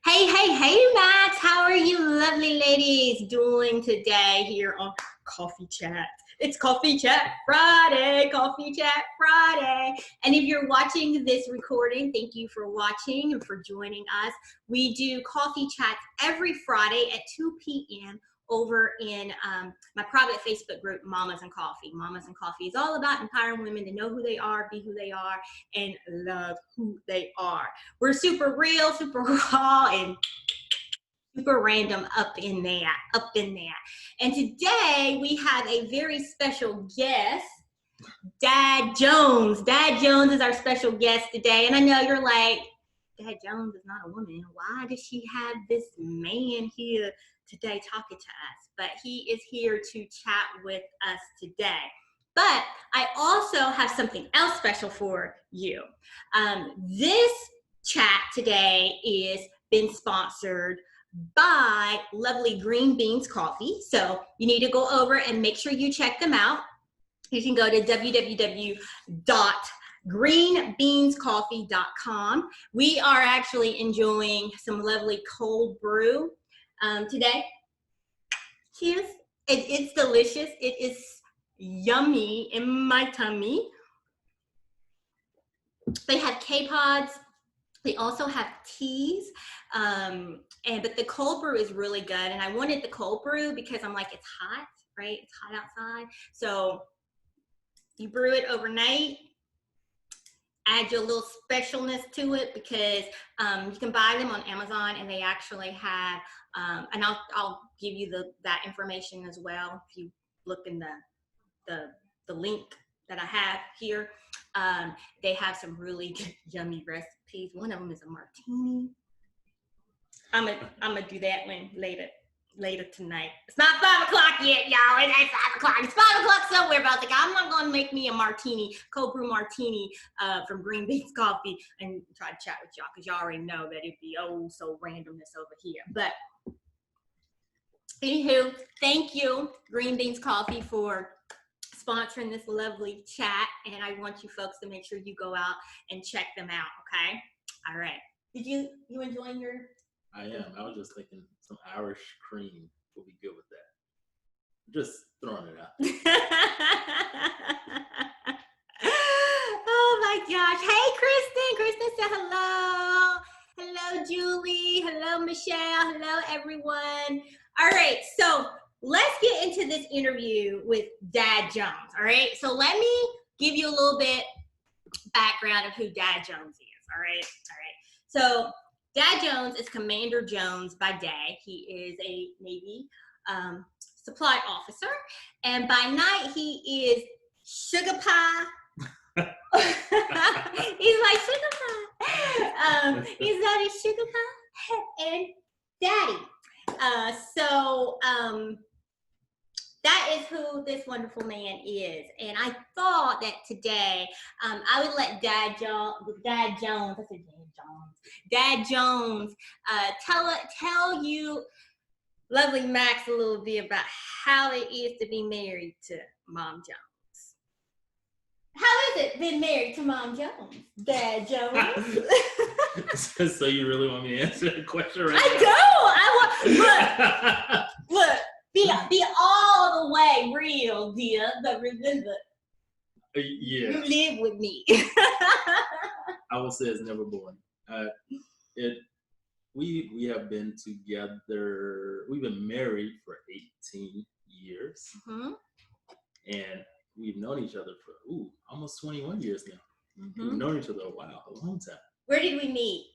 Hey, hey, hey, Max. How are you lovely ladies doing today here on Coffee Chat? It's Coffee Chat Friday, Coffee Chat Friday. And if you're watching this recording, thank you for watching and for joining us. We do Coffee Chats every Friday at 2 p.m. over in my private Facebook group, Mamas and Coffee. Mamas and Coffee is all about empowering women to know who they are, be who they are, and love who they are. We're super real, super raw, and super random up in there. And today we have a very special guest, DadJonz. DadJonz is our special guest today. And I know you're like, DadJonz is not a woman. Why does she have this man here today talking to us? But he is here to chat with us today. But I also have something else special for you. This chat today is been sponsored by lovely Green Beans Coffee. So you need to go over and make sure you check them out. You can go to www.greenbeanscoffee.com. We are actually enjoying some lovely cold brew today. Cheers. It's delicious. It is yummy in my tummy. They have K-Pods. They also have teas, but the cold brew is really good. And I wanted the cold brew because I'm like, it's hot, right? It's hot outside. So you brew it overnight, add your little specialness to it because you can buy them on Amazon and they actually have, and I'll give you that information as well if you look in the link that I have here. They have some really good, yummy recipes. One of them is a martini. I'm gonna do that one later tonight. It's not 5 o'clock yet, y'all. It ain't 5 o'clock. It's 5 o'clock somewhere. But I was like, I'm not gonna make me a martini, cold brew martini from Green Beans Coffee and try to chat with y'all because y'all already know that it'd be so randomness over here. But anywho, thank you, Green Beans Coffee, for sponsoring this lovely chat, and I want you folks to make sure you go out and check them out. Okay. All right. Did you enjoying your? I am. I was just thinking some Irish cream will be good with that. Just throwing it out. Oh my gosh. Hey, Kristen. Kristen said hello. Hello, Julie. Hello, Michelle. Hello, everyone. All right. So let's get into this interview with DadJonz. All right. So let me give you a little bit background of who DadJonz is. All right. So DadJonz is Commander Jones by day. He is a Navy supply officer, and by night he is sugar pie. He's like sugar pie. He's daddy sugar pie and daddy. That is who this wonderful man is. And I thought that today I would let DadJonz tell you, lovely Max, a little bit about how it is to be married to MomJonz. How is it being married to MomJonz, DadJonz? So you really want me to answer the question right now? Look, be all the way real, dear, but remember, yeah, you live with me. I will say it's never boring. We have been together. We've been married for 18 years, and we've known each other for almost 21 years now. We've known each other a long time. Where did we meet?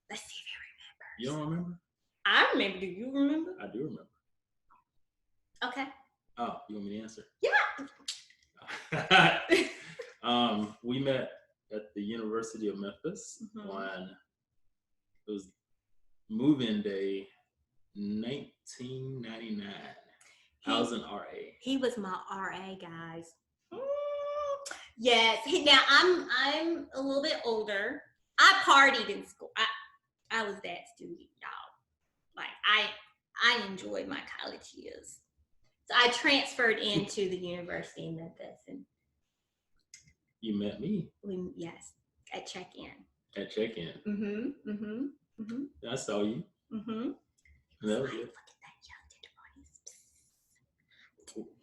Let's see if he remembers. You don't remember? I remember. Do you remember? I do remember. Okay. Oh, you want me to answer? Yeah. We met at the University of Memphis on, it was move-in day 1999. I was an RA. He was my RA, guys. Yes. Now I'm a little bit older. I partied in school. I was that student, y'all. Like I enjoyed my college years. So I transferred into the University of Memphis, and you met me. Yes, at check-in. At check-in. I saw you. That was it.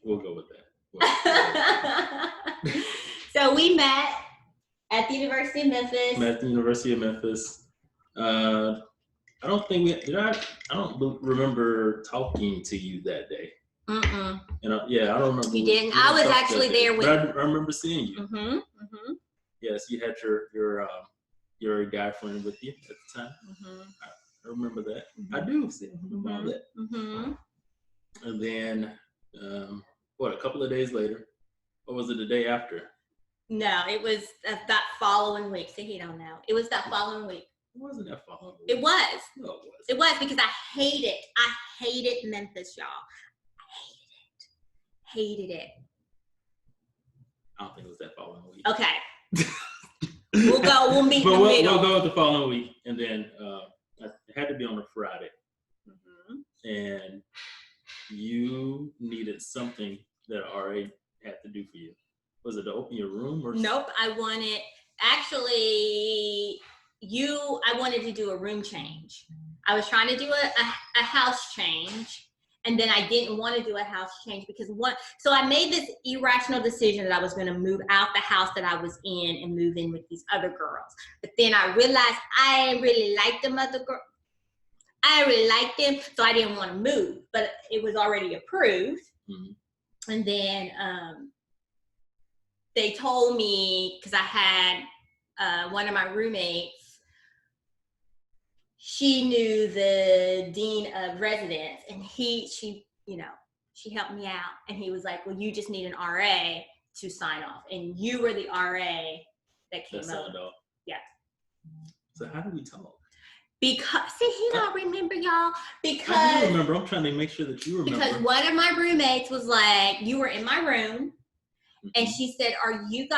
We'll go with that. So we met at the University of Memphis. Met at the University of Memphis. I don't think we did. I don't remember talking to you that day. Mm-mm. And I don't remember. You didn't. I was actually there with. But I remember seeing you. Mm-hmm. Mm-hmm. Yes, you had your guy friend with you at the time. Mm-hmm. I remember that. Mm-hmm. I do see all that. Mm-hmm. And then, a couple of days later, or was it the day after? No, it was that following week. So he don't know. It was that following week. It wasn't that following week. It was. No, it was. It was because I hated Memphis, y'all. I hated it. I don't think it was that following week. Okay. We'll meet in the middle. We'll go with the following week, and then it had to be on a Friday. Mm-hmm. And you needed something that RA had to do for you. Was it to open your room or? Nope. I wanted to do a room change. I was trying to do a house change, and then I didn't want to do a house change because so I made this irrational decision that I was going to move out the house that I was in and move in with these other girls. But then I realized I really liked them other girls. I really liked them, so I didn't want to move, but it was already approved. Mm-hmm. And then they told me, because I had one of my roommates, she knew the dean of residence, and she helped me out, and he was like, well, you just need an RA to sign off, and you were the RA that came up. Yeah. So how do we talk? Because he don't remember, y'all. Because I do remember. I'm trying to make sure that you remember. Because one of my roommates was like, you were in my room, and she said, are you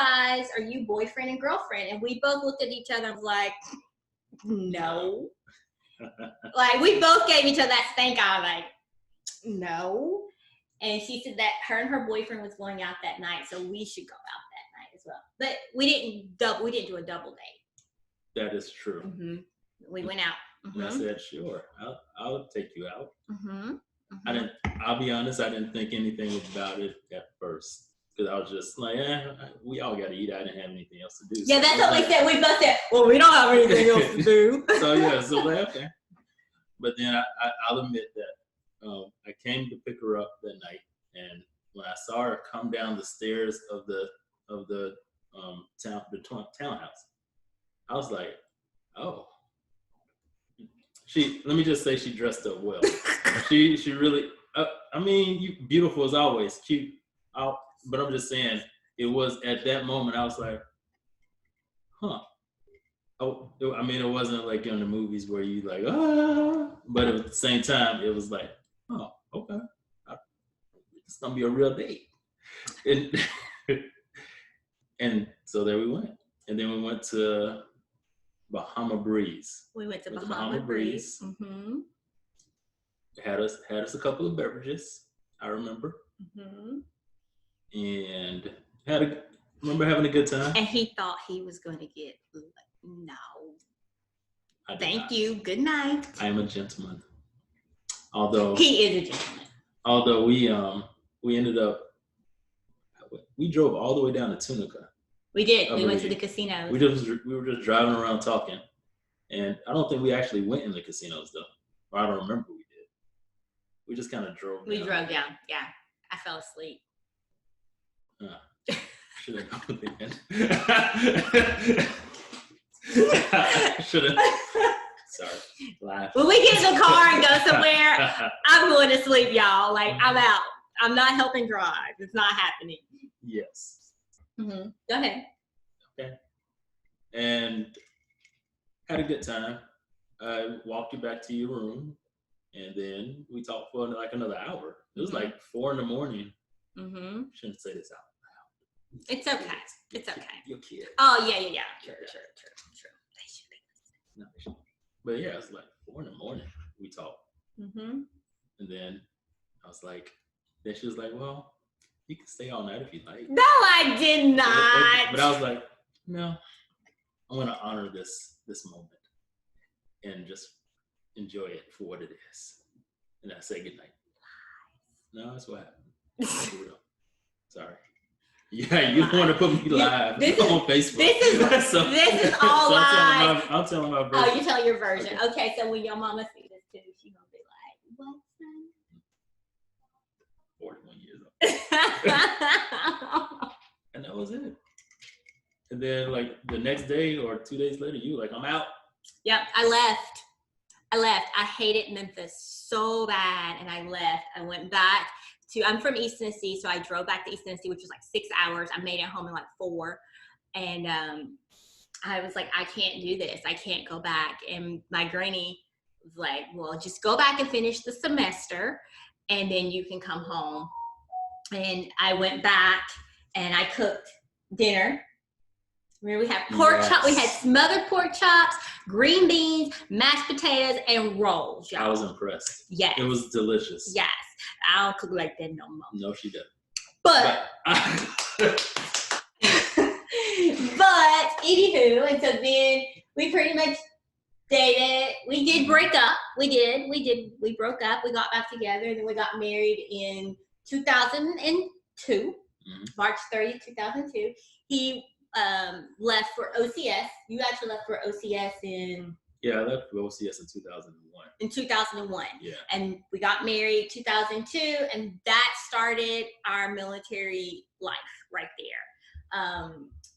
boyfriend and girlfriend? And we both looked at each other and was like, no. Like, we both gave each other that stank eye, like, no. And she said that her and her boyfriend was going out that night, so we should go out that night as well. But we didn't do a double date. That is true. Mm-hmm. We went out. Mm-hmm. And I said, sure, I'll take you out. Mm-hmm. Mm-hmm. I'll be honest, I didn't think anything about it at first. Because I was just like, we all got to eat. I didn't have anything else to do. Yeah, that's what we said. We both said, well, we don't have anything else to do. So like, okay. But then I'll admit that I came to pick her up that night, and when I saw her come down the stairs of the townhouse, I was like, oh. Let me just say she dressed up well. she really, you beautiful as always, cute. But I'm just saying, it was at that moment I was like, huh. Oh, it wasn't like in the movies where you like, but at the same time, it was like, oh, okay. It's gonna be a real date. And so there we went. And then we went to Bahama Breeze. We went to Bahama Breeze. Mm-hmm. Had us a couple of beverages, I remember. Mm-hmm. And remember having a good time. And he thought he was going to get no. Thank you. Good night. I am a gentleman. Although he is a gentleman. Although we ended up, we drove all the way down to Tunica. We did. We went to the casinos. We were just driving around talking, and I don't think we actually went in the casinos though. Or I don't remember we did. We just kind of drove. We drove down. Yeah, I fell asleep. Should have gone then. Should have. Sorry. Laugh. When we get in the car and go somewhere, I'm going to sleep, y'all. Like, I'm out. I'm not helping drive. It's not happening. Yes. Mm-hmm. Go ahead. Okay. And had a good time. I walked you back to your room, and then we talked for like another hour. It was like 4 a.m. Mm-hmm. Shouldn't say this out loud. It's okay. It's okay. Your kid. Oh, yeah. True. They should be listening. No, they shouldn't. But yeah, it's like 4 a.m. we talked. Mm-hmm. And then I was like, then she was like, well, you can stay all night if you like. No, I did not. But I was like, no, I'm going to honor this moment and just enjoy it for what it is. and I said goodnight. No, that's what happened. For real. Sorry. Yeah, you don't want to put me live on Facebook. This is all live. I'm telling my version. Oh, you tell your version. Okay, so when your mama see this too, she's gonna be like, "What, son?" 41 years old. And that was it. And then like the next day or 2 days later, you like, I'm out. Yep, I left. I hated Memphis so bad, and I left. I went back to, I'm from East Tennessee, so I drove back to East Tennessee, which was like 6 hours. I made it home in like 4. And I was like, I can't do this. I can't go back. And my granny was like, well, just go back and finish the semester, and then you can come home. And I went back, and I cooked dinner. Remember, we had pork chops. We had smothered pork chops, green beans, mashed potatoes, and rolls. Y'all. I was impressed. Yes. It was delicious. Yes. I don't cook like that no more. No, she doesn't. But anywho, and so then we pretty much dated. We did break up. We broke up. We got back together, and then we got married in 2002, March 30th, 2002. He left for OCS. You actually left for OCS in... Yeah, I left for OCS in 2001. In 2001. Yeah. And we got married 2002, and that started our military life right there.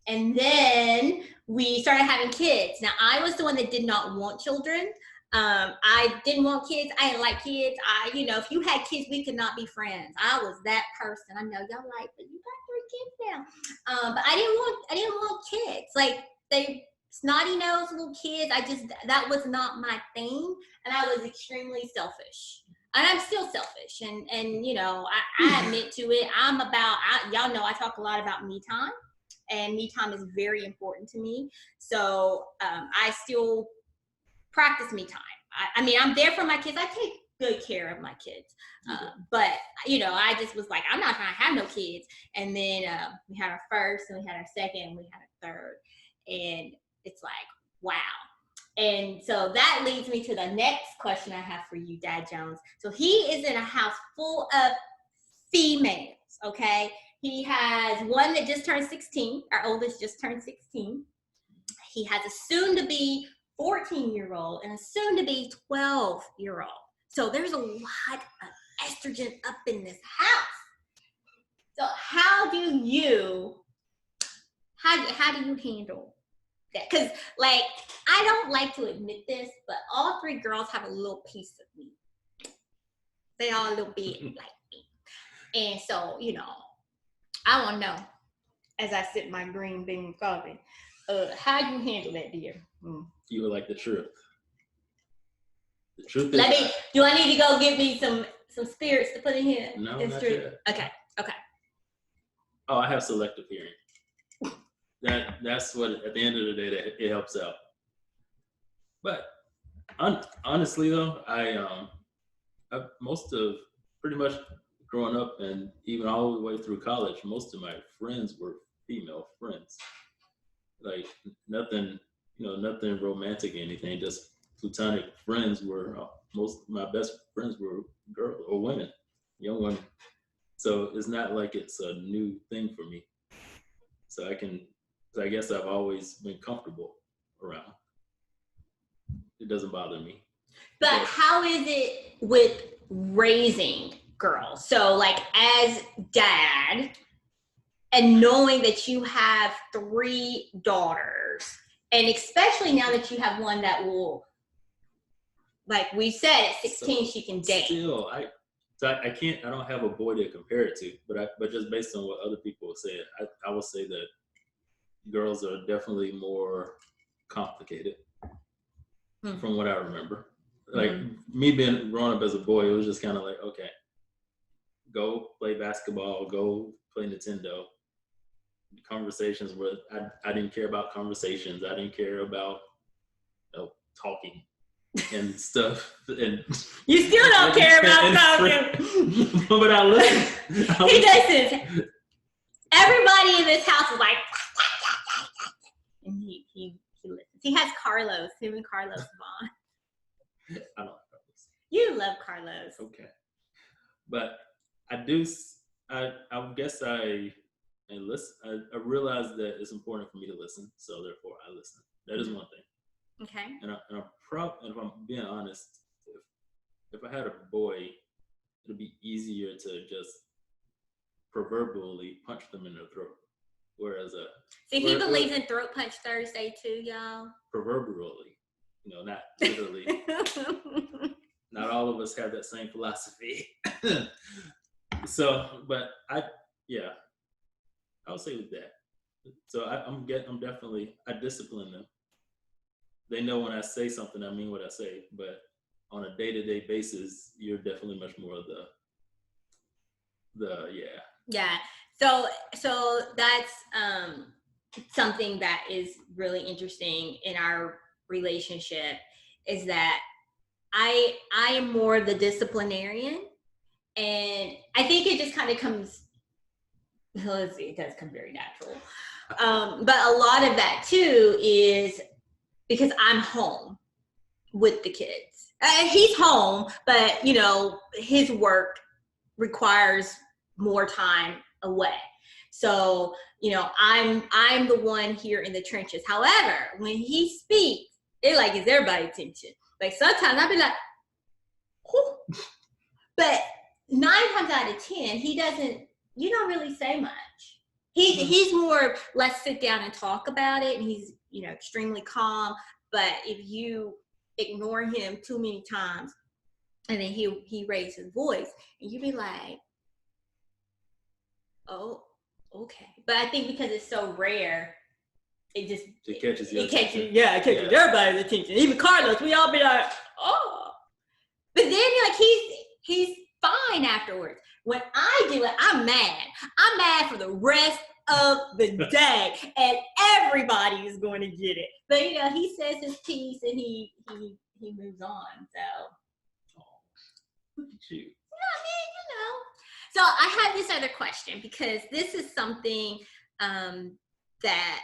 And then we started having kids. Now, I was the one that did not want children. I didn't want kids. I didn't like kids. If you had kids, we could not be friends. I was that person. I know y'all like, but you got 3 kids now. But I didn't want kids. Like, they snotty-nosed little kids. That was not my thing. And I was extremely selfish. And I'm still selfish. And I admit to it. Y'all know I talk a lot about me time. And me time is very important to me. So I still practice me time. I'm there for my kids. I take good care of my kids. But, I just was like, I'm not trying to have no kids. And then we had our first, and we had our second, and we had our third. And it's like, wow. And so that leads me to the next question I have for you, DadJonz. So he is in a house full of females, okay? He has one that just turned 16. Our oldest just turned 16. He has a soon-to-be 14-year-old and a soon-to-be 12-year-old. So there's a lot of estrogen up in this house. So how do you handle that? Because, like, I don't like to admit this, but all 3 girls have a little piece of me. They all a little bit like me. And so, I want to know, as I sip my green bean coffee, how you handle that, dear? You were like the truth. The truth is... Do I need to go get me some spirits to put in here? No, not yet. Okay. Oh, I have selective hearing. That's what, at the end of the day, that it helps out. But honestly, though, I most of pretty much growing up and even all the way through college, most of my friends were female friends. Like nothing romantic or anything, just platonic friends were, most of my best friends were girls or women, young women. So it's not like it's a new thing for me. So I guess I've always been comfortable around. It doesn't bother me. But how is it with raising girls? So like as dad, and knowing that you have 3 daughters, and especially now that you have one that will, like we said, at 16 she can date. Still, I don't have a boy to compare it to, but just based on what other people have said, I will say that girls are definitely more complicated from what I remember. Like me growing up as a boy, it was just kind of like, okay, go play basketball, go play Nintendo. Conversations where I didn't care about conversations. I didn't care about talking and stuff. And you still don't care about talking. But I listen. He doesn't. Everybody in this house is like, and he listens. He has Carlos. Him and Carlos Vaughn. I don't like Carlos. You love Carlos. Okay. But I do, I guess I listen. I realize that it's important for me to listen, so therefore I listen. That is one thing. Okay. And if I'm being honest, if I had a boy, it'd be easier to just proverbially punch them in the throat. Whereas See, he believes in Throat Punch Thursday too, y'all. Proverbially, not literally. Not all of us have that same philosophy. So, but I would say with that. So I'm definitely, I discipline them. They know when I say something, I mean what I say. But on a day-to-day basis, you're definitely much more of Yeah. So that's something that is really interesting in our relationship is that I am more the disciplinarian, and I think it just kind of comes. Let's see, it does come very natural. But a lot of that too is because I'm home with the kids. He's home, but his work requires more time away. So, I'm the one here in the trenches. However, when he speaks, it like gets everybody's attention. Like sometimes I'll be like, whew. But 9 times out of 10, you don't really say much. He's more, let's sit down and talk about it. And he's, extremely calm. But if you ignore him too many times, and then he raises his voice, and you be like, oh, okay. But I think because it's so rare, it catches your attention. It catches everybody's attention. Even Carlos, we all be like, oh. But then he's fine afterwards. When I do it, I'm mad. I'm mad for the rest of the day, and everybody is going to get it. But he says his piece and he moves on. So, look at you. So I have this other question because this is something that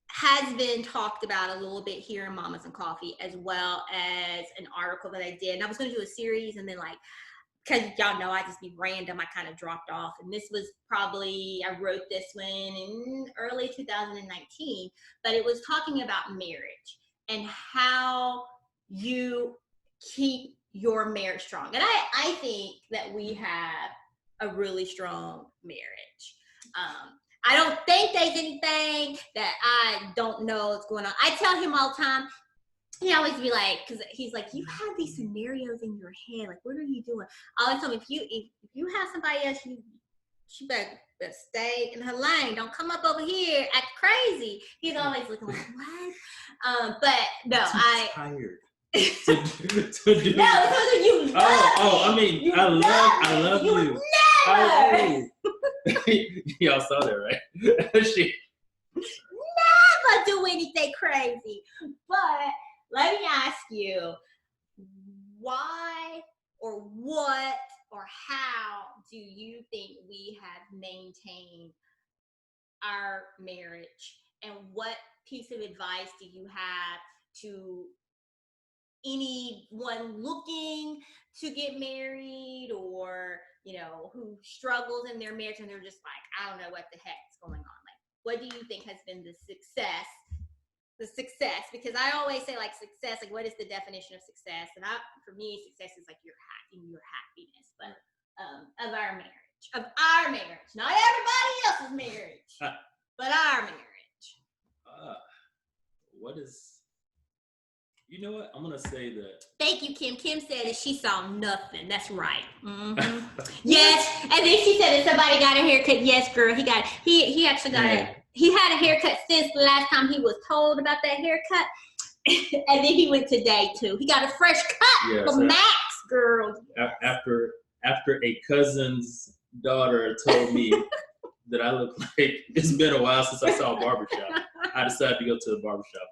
has been talked about a little bit here in Mamas and Coffee, as well as an article that I did. And I was going to do a series, and then because y'all know I just be random, I kind of dropped off. And this was I wrote this one in early 2019, but it was talking about marriage and how you keep your marriage strong. And I think that we have a really strong marriage. I don't think there's anything that I don't know is going on. I tell him all the time, he always be like, because he's like, you have these scenarios in your head. Like, what are you doing? I always tell him, if you have somebody else, she better stay in her lane. Don't come up over here, act crazy. He's always looking like, what? But no, I'm tired. to do no, because of you. I mean, you I love you. Never. Y'all saw that, right? She never do anything crazy. But let me ask you, why or what or how do you think we have maintained our marriage? And what piece of advice do you have to anyone looking to get married, or who struggles in their marriage and they're just like, I don't know what the heck's going on? Like, what do you think has been the success? Because I always say, like, success, like, what is the definition of success? And for me, success is like your happiness, but of our marriage, not everybody else's marriage, but our marriage. What is? You know what? I'm gonna say that. Thank you, Kim. Kim said that she saw nothing. That's right. Mm-hmm. Yes, and then she said that somebody got a haircut. Yes, girl, he got it. He actually got it. He had a haircut since the last time he was told about that haircut, and then he went to day 2. He got a fresh cut for Max, girl. After a cousin's daughter told me that I look like, it's been a while since I saw a barbershop, I decided to go to the barbershop,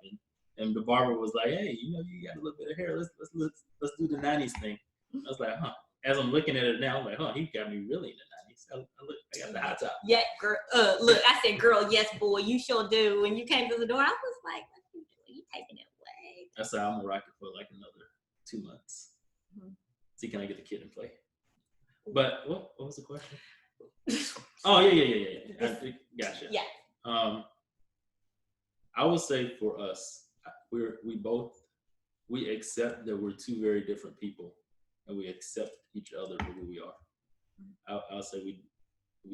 and the barber was like, hey, you got a little bit of hair. Let's do the 90s thing. I was like, huh. As I'm looking at it now, I'm like, huh, he got me really in the 90s. I got the hot top. Yeah, girl. Look, I said, girl, yes, boy, you sure do. When you came to the door, I was like, what are you doing? You taking it away. I said, I'm gonna rock it for like another 2 months. See, can I get the kid in play? But what was the question? Oh, yeah. Gotcha. Yeah. I would say for us, we accept that we're two very different people, and we accept each other for who we are. I'll say we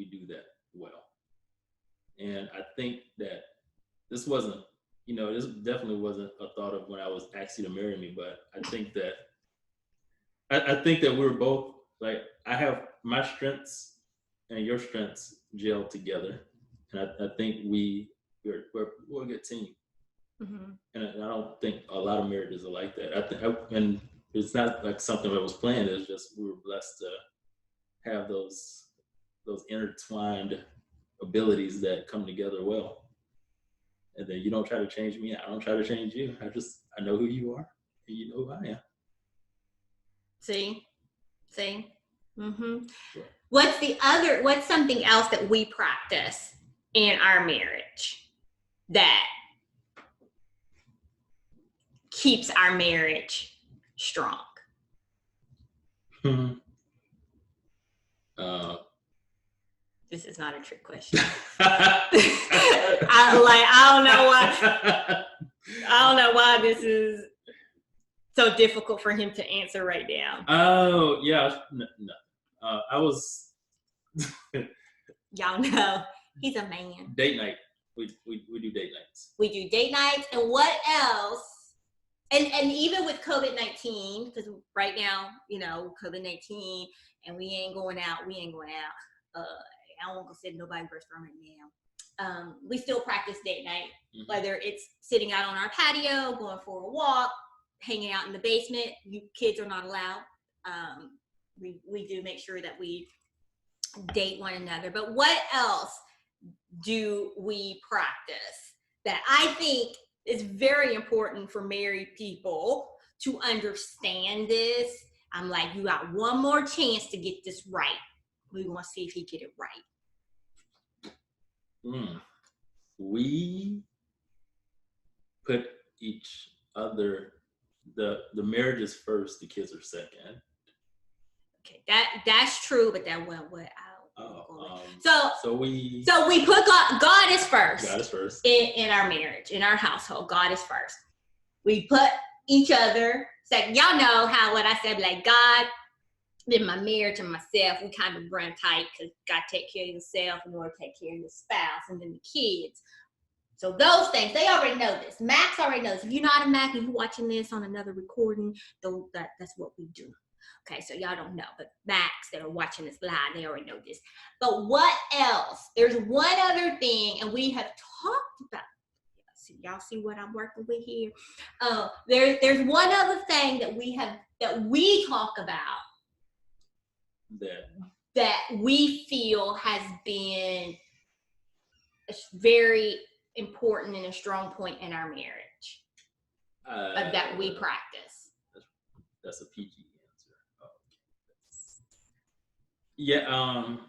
do that well. And I think that this definitely wasn't a thought of when I was asked you to marry me, but I think that we're both, like, I have my strengths and your strengths gelled together. And I think we're a good team. Mm-hmm. And I don't think a lot of marriages are like that. And it's not like something that was planned. It's just we were blessed to have those intertwined abilities that come together well. And then you don't try to change me. I don't try to change you. I know who you are, and you know who I am. See? Mm-hmm. Sure. What's something else that we practice in our marriage that keeps our marriage strong? This is not a trick question. I don't know why this is so difficult for him to answer right now. Oh, yeah. No. I was. Y'all know he's a man. Date night. We do date nights. We do date nights, and what else? And even with COVID-19, because right now, COVID-19, and we ain't going out. I won't go sit in nobody's restaurant right now. We still practice date night, whether it's sitting out on our patio, going for a walk, hanging out in the basement. You kids are not allowed. We do make sure that we date one another. But what else do we practice that I think is very important for married people to understand this? I'm like, you got one more chance to get this right. We want to see if he get it right. We put each other, the marriage is first, the kids are second. Okay, that's true, but that went what out. So we put God is first. God is first in our marriage, in our household. God is first. We put each other second. Y'all know what I said, like God. In my marriage and myself, we kind of run tight because God take care of yourself in order to take care of your spouse and then the kids. So those things, they already know this. Max already knows. If you're not a Mac and you're watching this on another recording, that's what we do. Okay, so y'all don't know, but Max that are watching this live, they already know this. But what else? There's one other thing, and we have talked about. Y'all see what I'm working with here? There's one other thing that we talk about. That we feel has been a very important and a strong point in our marriage that we practice. That's a PG answer.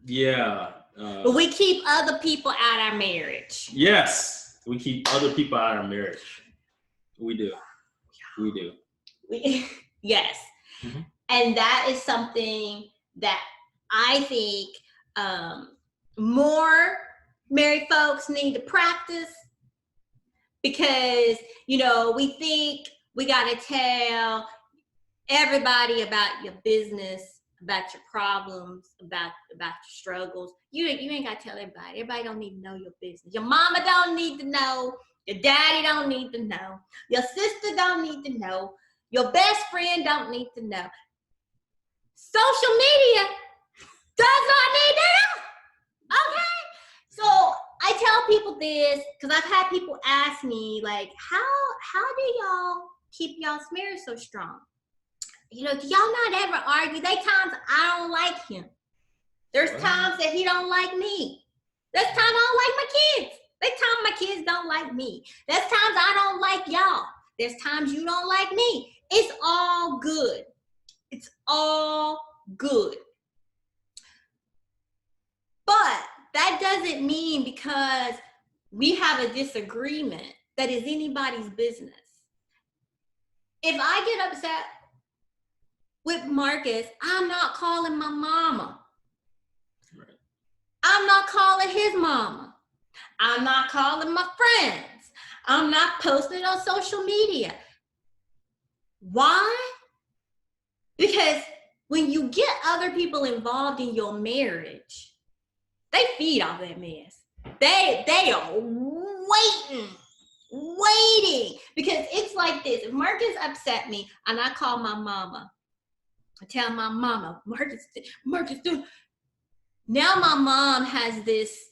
Yeah. But we keep other people out of our marriage. Yes, we keep other people out of our marriage. We do. Yes. Mm-hmm. And that is something that I think more married folks need to practice because, we think we got to tell everybody about your business, about your problems, about your struggles. You ain't got to tell everybody. Everybody don't need to know your business. Your mama don't need to know. Your daddy don't need to know. Your sister don't need to know. Your best friend don't need to know. Social media does not need to know. Okay? So I tell people this because I've had people ask me, like, how do y'all keep y'all's marriage so strong? Do y'all not ever argue? There's times I don't like him. There's times that he don't like me. There's times I don't like my kids. There's times my kids don't like me. There's times I don't like y'all. There's times you don't like me. It's all good. It's all good. But that doesn't mean because we have a disagreement that is anybody's business. If I get upset with Marcus, I'm not calling my mama. Right. I'm not calling his mama. I'm not calling my friends. I'm not posting on social media. Why? Because when you get other people involved in your marriage, they feed off that mess. They are waiting. Because it's like this. If Marcus upset me and I call my mama, I tell my mama, Marcus, dude. Now my mom has this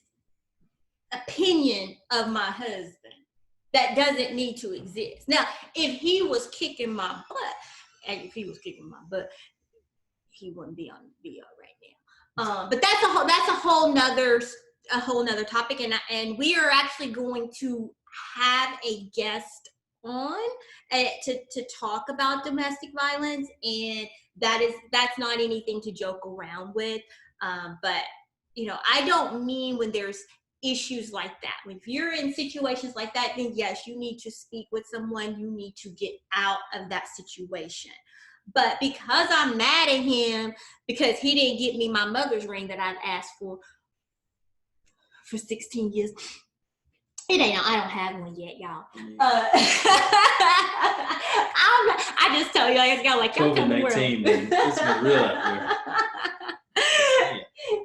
opinion of my husband that doesn't need to exist. Now, if he was kicking my butt, and if he was kicking my butt, he wouldn't be on video right now. But that's a whole nother topic, and we are actually going to have a guest on to talk about domestic violence, and that's not anything to joke around with. But I don't mean when there's issues like that. If you're in situations like that, then yes, you need to speak with someone. You need to get out of that situation. But because I'm mad at him because he didn't get me my mother's ring that I've asked for 16 years, I don't have one yet, y'all. I just tell you, I just got like COVID-19, man. It's been real out there.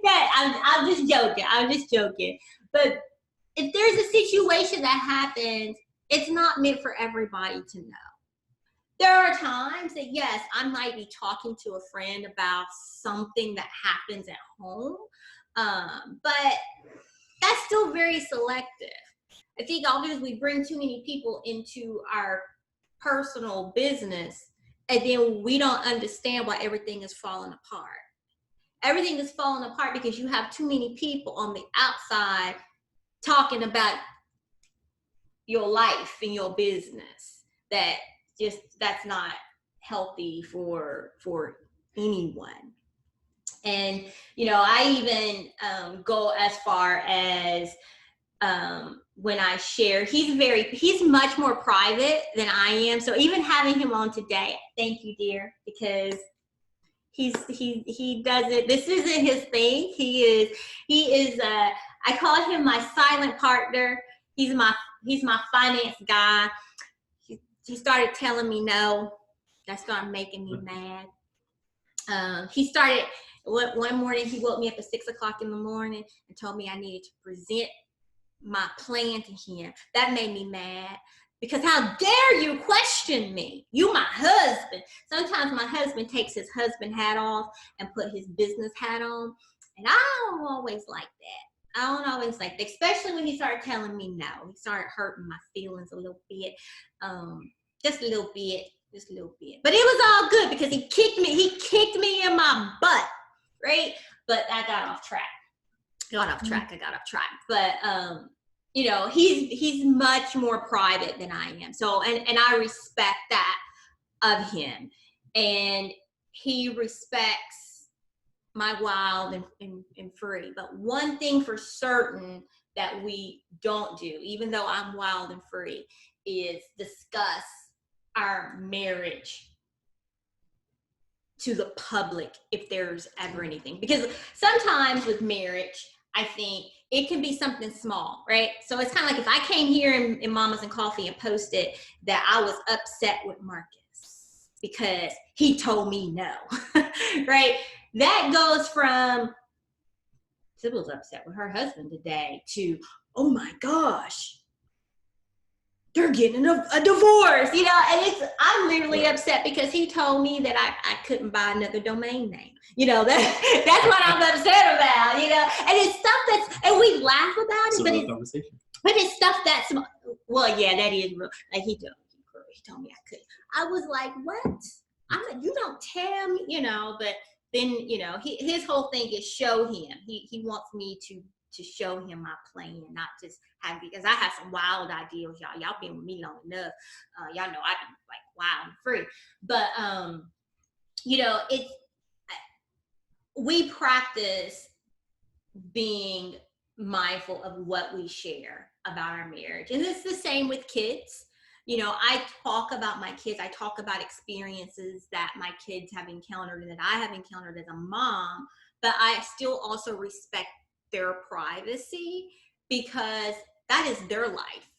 Yeah, I'm just joking. But if there's a situation that happens, it's not meant for everybody to know. There are times that, yes, I might be talking to a friend about something that happens at home, but that's still very selective. I think often we bring too many people into our personal business, and then we don't understand why everything is falling apart. Everything is falling apart because you have too many people on the outside talking about your life and your business. That's not healthy for anyone. And I even go as far as when I share, he's much more private than I am. So even having him on today, thank you, dear, because he does it. This isn't his thing. He is I call him my silent partner. He's my finance guy. He started telling me no. That started making me mad. He started one morning. He woke me up at 6 o'clock in the morning and told me I needed to present my plan to him. That made me mad. Because how dare you question me? You my husband. Sometimes my husband takes his husband hat off and put his business hat on. And I don't always like that. Especially when he started telling me no. He started hurting my feelings a little bit. Just a little bit. But it was all good because he kicked me in my butt. Right? But I got off track. But he's much more private than I am. So, and I respect that of him. And he respects my wild and free. But one thing for certain that we don't do, even though I'm wild and free, is discuss our marriage to the public if there's ever anything. Because sometimes with marriage, I think it can be something small, right? So it's kind of like if I came here in Mamas and Coffee and posted that I was upset with Marcus because he told me no, right? That goes from Sybil's upset with her husband today to, oh my gosh, they're getting a divorce, and I'm literally upset because he told me that I couldn't buy another domain name. That's what I'm upset about, and it's stuff and we laugh about it, but it's stuff that's, well, yeah, that is real. Like he told me I couldn't. I was like, what? You don't tell me, but then, his whole thing is show him. He wants me to show him my plan, not just because I have some wild ideas, y'all. Y'all been with me long enough. Y'all know I've been like wild and free. But we practice being mindful of what we share about our marriage, and it's the same with kids. you know, I talk about my kids. I talk about experiences that my kids have encountered and that I have encountered as a mom, but I still also respect their privacy because that is their life,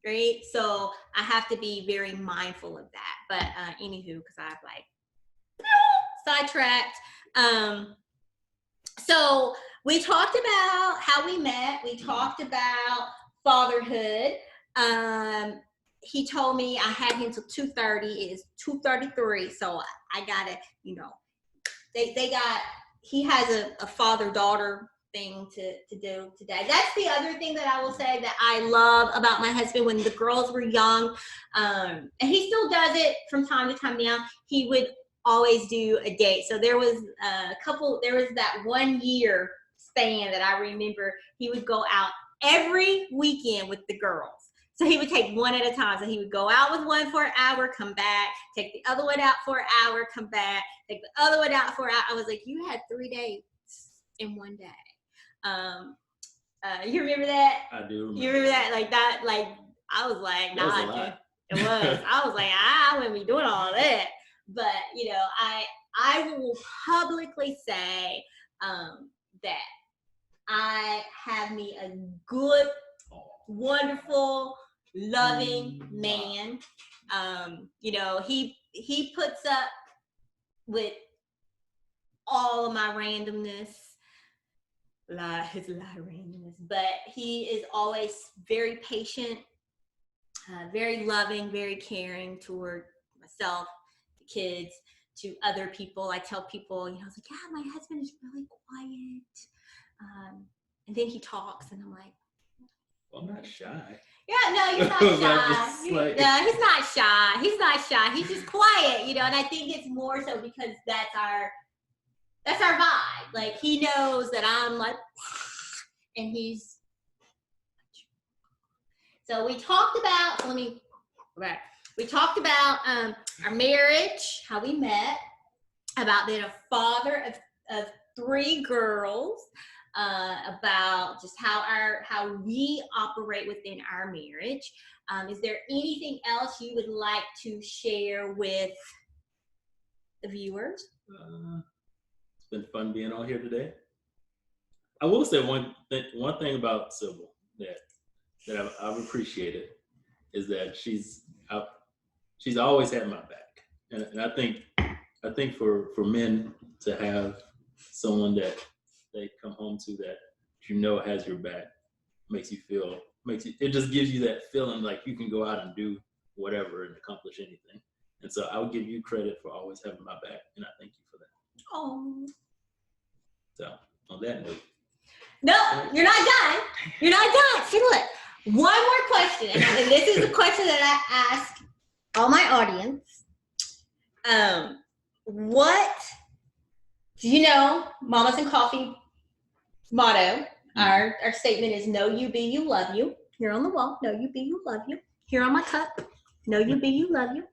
right? So I have to be very mindful of that. But anywho, because I've like sidetracked. So we talked about how we met. We talked about fatherhood. He told me I had him till 2:30. It is 2:33, so I gotta, you know, he has a father-daughter thing to do today. That's the other thing that I will say that I love about my husband. When the girls were young, and he still does it from time to time now, he would always do a date. So there was that 1 year span that I remember he would go out every weekend with the girls. So he would take one at a time. So he would go out with one for an hour, come back, take the other one out for an hour, come back, take the other one out for an hour. I was like, you had 3 dates in one day. You remember that? I do remember. You remember that? Like that, like I was like, nah, That was a lot. it was. I was like, I wouldn't be doing all that. But you know, I will publicly say that I have me a good, wonderful, loving man. You know, he puts up with all of my randomness, his lot of randomness, but he is always very patient, very loving, very caring toward myself, the kids, to other people. I tell people, you know, I was like, yeah, my husband is really quiet. And then he talks and I'm like, well, I'm not shy. yeah, no, you're not shy. Like... No, he's not shy. He's not shy. He's just quiet, you know, and I think it's more so because that's our vibe. Like he knows that I'm like, and he's. So we talked about, we talked about our marriage, how we met, about being a father of 3 girls, about just how we operate within our marriage. Is there anything else you would like to share with the viewers? It's been fun being on here today. I will say one thing about Sybil that I've appreciated is that she's always had my back, and I think for men to have someone that they come home to that you know has your back it just gives you that feeling like you can go out and do whatever and accomplish anything. And so I would give you credit for always having my back, and I thank you for that. Oh. So on that note. No, you're not done. You're not done. See, look, one more question, and this is a question that I ask all my audience. What do you know? Mamas and Coffee motto. Our statement is: know you be, you love you. Here on the wall, know you be, you love you. Here on my cup, know you be, you love you.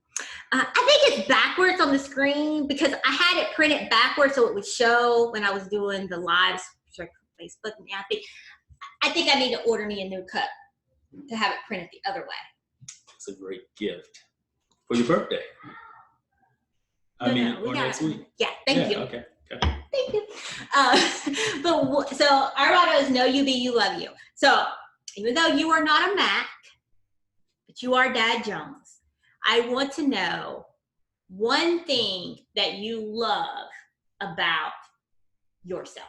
I think it's backwards on the screen because I had it printed backwards so it would show when I was doing the lives for Facebook. And I think I need to order me a new cup to have it printed the other way. It's a great gift for your birthday. Next week. Yeah, thank you. Okay. Thank you. So our motto is know you be, you love you. So even though you are not a Mac, but you are DadJonz, I want to know one thing that you love about yourself.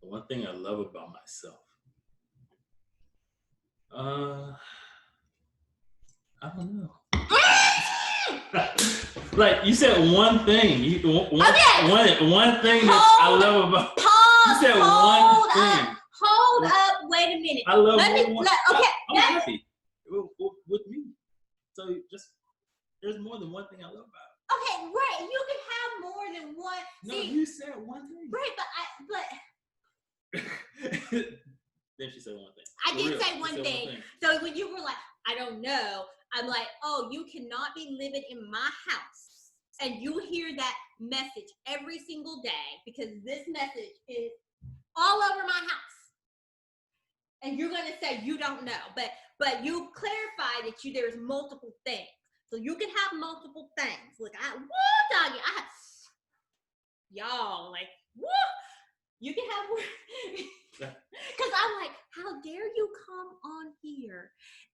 One thing I love about myself. I don't know. Like you said, one thing. One thing that I love about. You said one thing. Hold up. Wait a minute. I love. Okay. I'm happy with me. So there's more than one thing I love about it. Okay, right. You can have more than one. No, you said one thing. Right, but Then she said one thing. I did say one thing. So when you were like, I don't know, I'm like, oh, you cannot be living in my house and you hear that message every single day because this message is all over my house. and you're gonna say you don't know, but you clarify that there's multiple things. So you can have multiple things. Look, doggy, y'all, like, woo! You can have because I'm like, how dare you come on here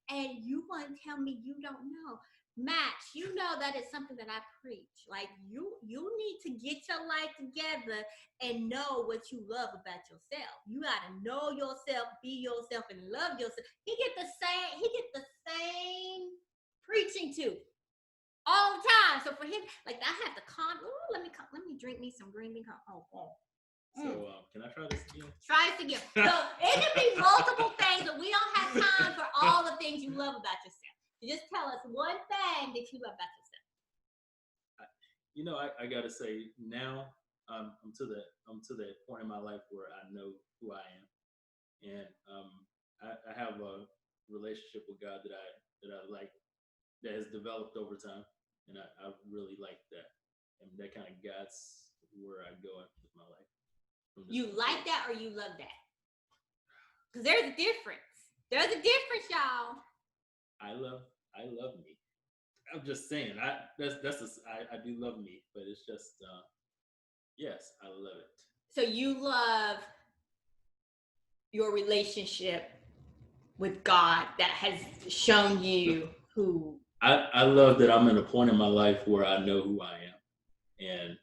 and you want to tell me you don't know? Match, you know that is something that I preach. Like you need to get your life together and know what you love about yourself. You gotta know yourself, be yourself, and love yourself. He get the same preaching too. All the time. So for him, like I have to let me drink me some green bean. So can I try this again? Try this again. So it could be multiple things, but we don't have time for all the things you love about yourself. So just tell us one thing that you love about yourself. I gotta say now I'm to that point in my life where I know who I am, and I have a relationship with God that I like, that has developed over time, and I really like that, and that kind of guides where I go with my life. You like that or you love that? Because there's a difference. There's a difference, y'all. I love me. I'm just saying. I do love me, but it's just yes, I love it. So you love your relationship with God that has shown you who. I love that I'm at a point in my life where I know who I am, and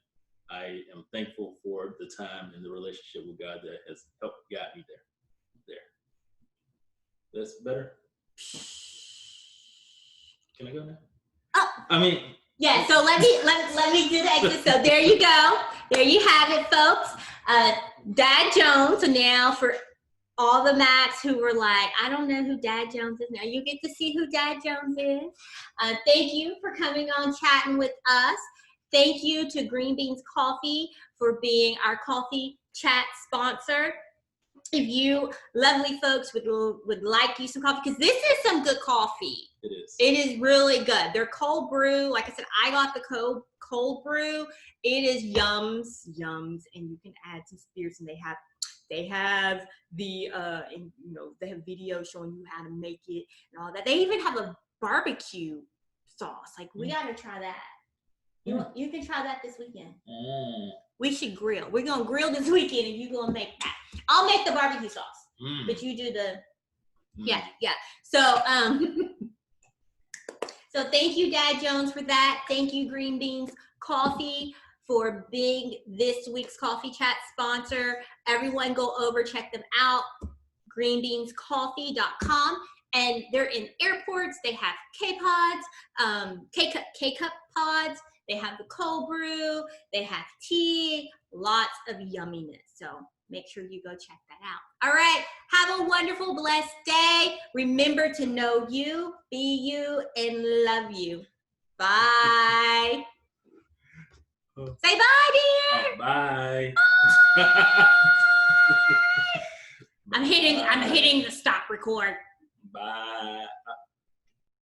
I am thankful for the time and the relationship with God that has helped guide me there. That's better. Can I go now? Oh, I mean, yeah. So let me do the exit. So there you go. There you have it, folks. DadJonz. So now for all the Macs who were like, I don't know who DadJonz is. Now you get to see who DadJonz is. Thank you for coming on, chatting with us. Thank you to Green Beans Coffee for being our coffee chat sponsor. If you lovely folks would like you some coffee, because this is some good coffee. it is. It is really good. Their cold brew, like I said, I got the cold brew. It is yums, and you can add some spirits, and they have the and they have videos showing you how to make it and all that. They even have a barbecue sauce. Like we gotta try that. You can try that this weekend. We should grill. We're gonna grill this weekend, and you're gonna make that. I'll make the barbecue sauce, but you do the yeah. So so thank you, DadJonz, for that. Thank you, Green Beans Coffee, for being this week's coffee chat sponsor. Everyone go over, check them out, greenbeanscoffee.com. And they're in airports. They have K-Pods, K-Cup pods. They have the cold brew. They have tea. Lots of yumminess. So make sure you go check that out. All right. Have a wonderful, blessed day. Remember to know you, be you, and love you. Bye. Say bye, dear. Bye. Bye. I'm hitting the stop record. Bye.